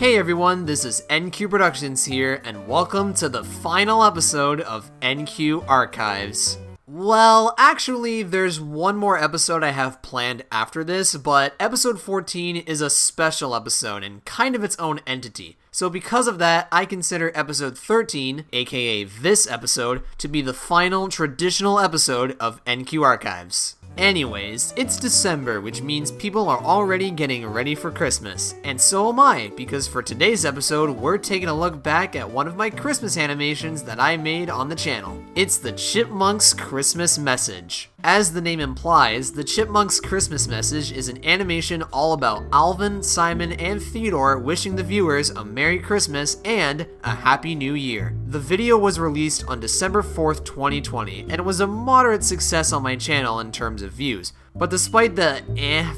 Hey everyone, this is NQ Productions here, and welcome to the final episode of NQ Archives. Well, actually, there's one more episode I have planned after this, but episode 14 is a special episode and kind of its own entity. So because of that, I consider episode 13, aka this episode, to be the final traditional episode of NQ Archives. Anyways, it's December, which means people are already getting ready for Christmas, and so am I, because for today's episode, we're taking a look back at one of my Christmas animations that I made on the channel. It's the Chipmunks Christmas Message. As the name implies, the Chipmunks Christmas Message is an animation all about Alvin, Simon, and Theodore wishing the viewers a Merry Christmas and a Happy New Year. The video was released on December 4th, 2020, and it was a moderate success on my channel in terms of views. But despite the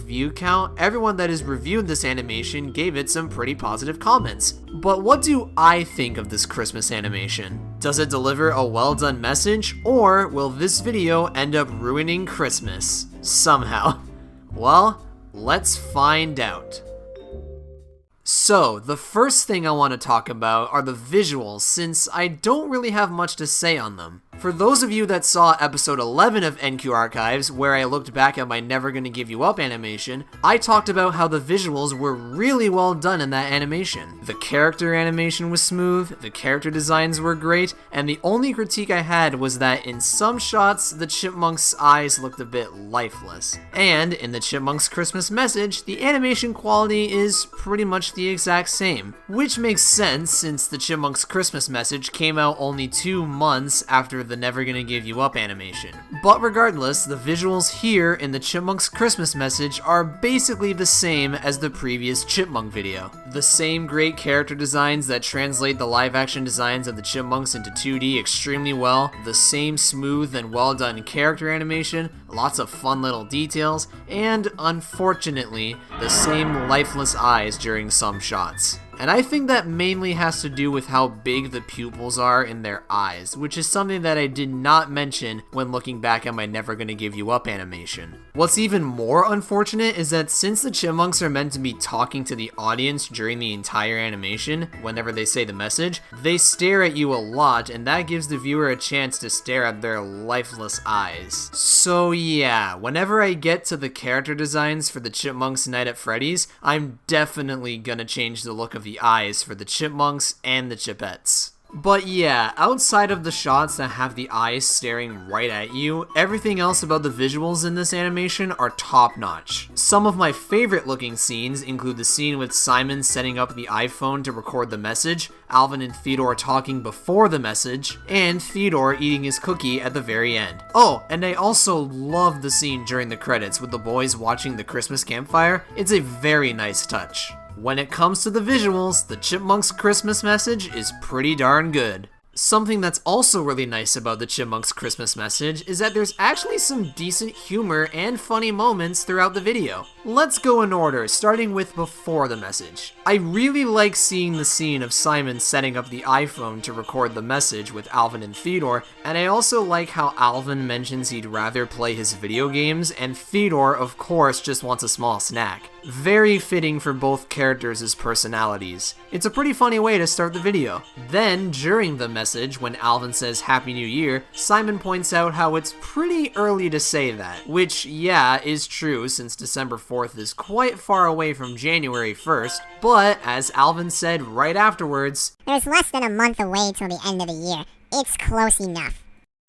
view count, everyone that has reviewed this animation gave it some pretty positive comments. But what do I think of this Christmas animation? Does it deliver a well done message, or will this video end up ruining Christmas? Somehow. Well, let's find out. So, the first thing I want to talk about are the visuals, since I don't really have much to say on them. For those of you that saw episode 11 of NQ Archives, where I looked back at my Never Gonna Give You Up animation, I talked about how the visuals were really well done in that animation. The character animation was smooth, the character designs were great, and the only critique I had was that in some shots, the chipmunks' eyes looked a bit lifeless. And in the Chipmunks Christmas Message, the animation quality is pretty much the exact same, which makes sense since the Chipmunks Christmas Message came out only 2 months after the Never Gonna Give You Up animation. But regardless, the visuals here in the Chipmunks Christmas Message are basically the same as the previous Chipmunk video. The same great character designs that translate the live action designs of the Chipmunks into 2D extremely well, the same smooth and well done character animation, lots of fun little details, and unfortunately, the same lifeless eyes during some shots. And I think that mainly has to do with how big the pupils are in their eyes, which is something that I did not mention when looking back at my Never Gonna Give You Up animation. What's even more unfortunate is that since the chipmunks are meant to be talking to the audience during the entire animation, whenever they say the message, they stare at you a lot, and that gives the viewer a chance to stare at their lifeless eyes. So yeah, whenever I get to the character designs for the Chipmunks Night at Freddy's, I'm definitely gonna change the look of the eyes for the chipmunks and the chipettes. But yeah, outside of the shots that have the eyes staring right at you, everything else about the visuals in this animation are top notch. Some of my favorite looking scenes include the scene with Simon setting up the iPhone to record the message, Alvin and Theodore talking before the message, and Theodore eating his cookie at the very end. Oh, and I also love the scene during the credits with the boys watching the Christmas campfire. It's a very nice touch. When it comes to the visuals, the Chipmunks Christmas Message is pretty darn good. Something that's also really nice about the Chipmunks Christmas Message is that there's actually some decent humor and funny moments throughout the video. Let's go in order, starting with before the message. I really like seeing the scene of Simon setting up the iPhone to record the message with Alvin and Theodore, and I also like how Alvin mentions he'd rather play his video games, and Theodore, of course, just wants a small snack. Very fitting for both characters' personalities. It's a pretty funny way to start the video. Then, during the message, when Alvin says Happy New Year, Simon points out how it's pretty early to say that, which, yeah, is true since December 4th is quite far away from January 1st, but as Alvin said right afterwards, "There's less than a month away till the end of the year. It's close enough."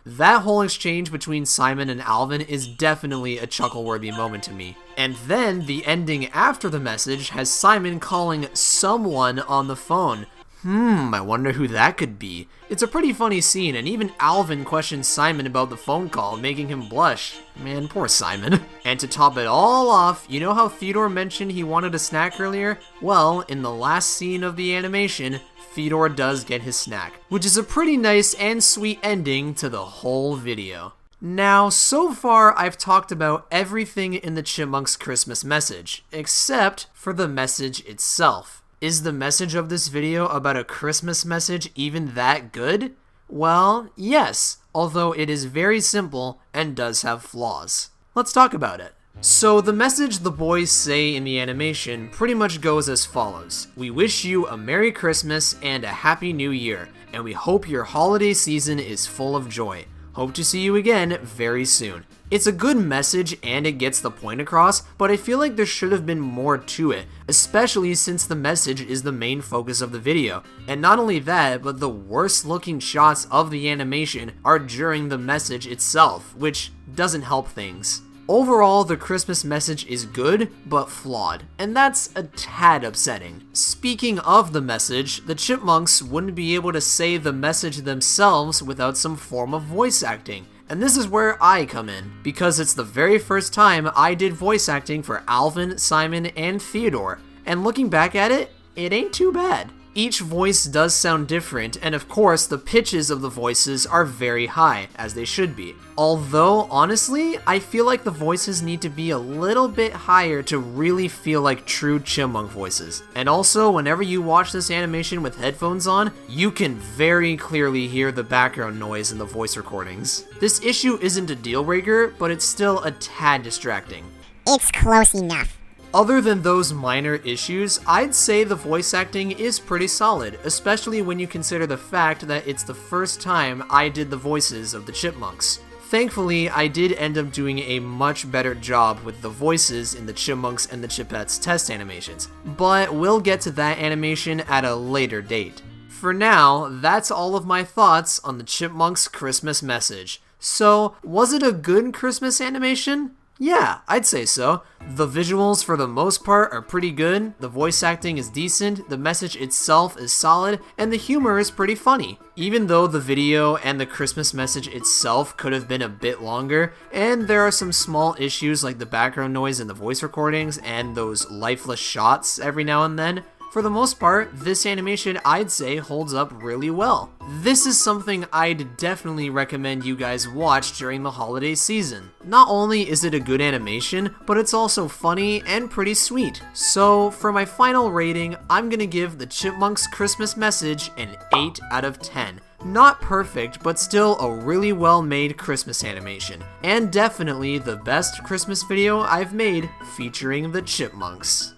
That whole exchange between Simon and Alvin is definitely a chuckle-worthy moment to me. And then, the ending after the message has Simon calling someone on the phone. I wonder who that could be. It's a pretty funny scene, and even Alvin questions Simon about the phone call, making him blush. Man, poor Simon. And to top it all off, you know how Theodore mentioned he wanted a snack earlier? Well, in the last scene of the animation, Theodore does get his snack, which is a pretty nice and sweet ending to the whole video. Now, so far I've talked about everything in the Chipmunks Christmas Message, except for the message itself. Is the message of this video about a Christmas message even that good? Well, yes, although it is very simple and does have flaws. Let's talk about it. So the message the boys say in the animation pretty much goes as follows. We wish you a Merry Christmas and a Happy New Year, and we hope your holiday season is full of joy. Hope to see you again very soon. It's a good message and it gets the point across, but I feel like there should have been more to it, especially since the message is the main focus of the video. And not only that, but the worst looking shots of the animation are during the message itself, which doesn't help things. Overall, the Christmas message is good, but flawed, and that's a tad upsetting. Speaking of the message, the Chipmunks wouldn't be able to say the message themselves without some form of voice acting. And this is where I come in, because it's the very first time I did voice acting for Alvin, Simon, and Theodore, and looking back at it, it ain't too bad. Each voice does sound different, and of course, the pitches of the voices are very high, as they should be. Although, honestly, I feel like the voices need to be a little bit higher to really feel like true chipmunk voices. And also, whenever you watch this animation with headphones on, you can very clearly hear the background noise in the voice recordings. This issue isn't a deal breaker, but it's still a tad distracting. It's close enough. Other than those minor issues, I'd say the voice acting is pretty solid, especially when you consider the fact that it's the first time I did the voices of the Chipmunks. Thankfully, I did end up doing a much better job with the voices in the Chipmunks and the Chipettes test animations, but we'll get to that animation at a later date. For now, that's all of my thoughts on the Chipmunks Christmas Message. So, was it a good Christmas animation? Yeah, I'd say so. The visuals for the most part are pretty good, the voice acting is decent, the message itself is solid, and the humor is pretty funny. Even though the video and the Christmas message itself could have been a bit longer, and there are some small issues like the background noise in the voice recordings and those lifeless shots every now and then, for the most part, this animation I'd say holds up really well. This is something I'd definitely recommend you guys watch during the holiday season. Not only is it a good animation, but it's also funny and pretty sweet. So for my final rating, I'm gonna give the Chipmunks Christmas Message an 8 out of 10. Not perfect, but still a really well made Christmas animation. And definitely the best Christmas video I've made featuring the Chipmunks.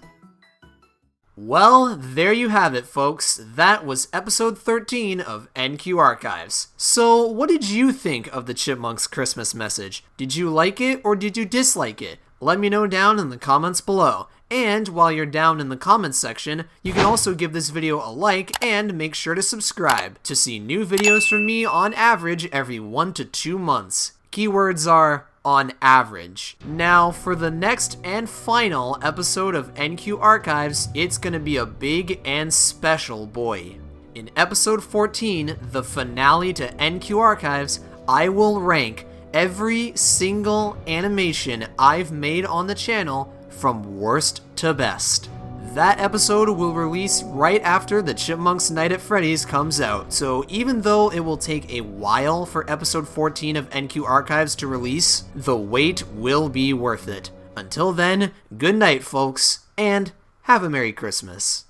Well, there you have it, folks. That was episode 13 of NQ Archives. So, what did you think of the Chipmunks Christmas Message? Did you like it or did you dislike it? Let me know down in the comments below. And while you're down in the comments section, you can also give this video a like and make sure to subscribe to see new videos from me on average every 1 to 2 months. Keywords are on average. Now, for the next and final episode of NQ Archives, it's gonna be a big and special boy. In episode 14, the finale to NQ Archives, I will rank every single animation I've made on the channel from worst to best. That episode will release right after the Chipmunks Night at Freddy's comes out, so even though it will take a while for episode 14 of NQ Archives to release, the wait will be worth it. Until then, good night folks, and have a Merry Christmas.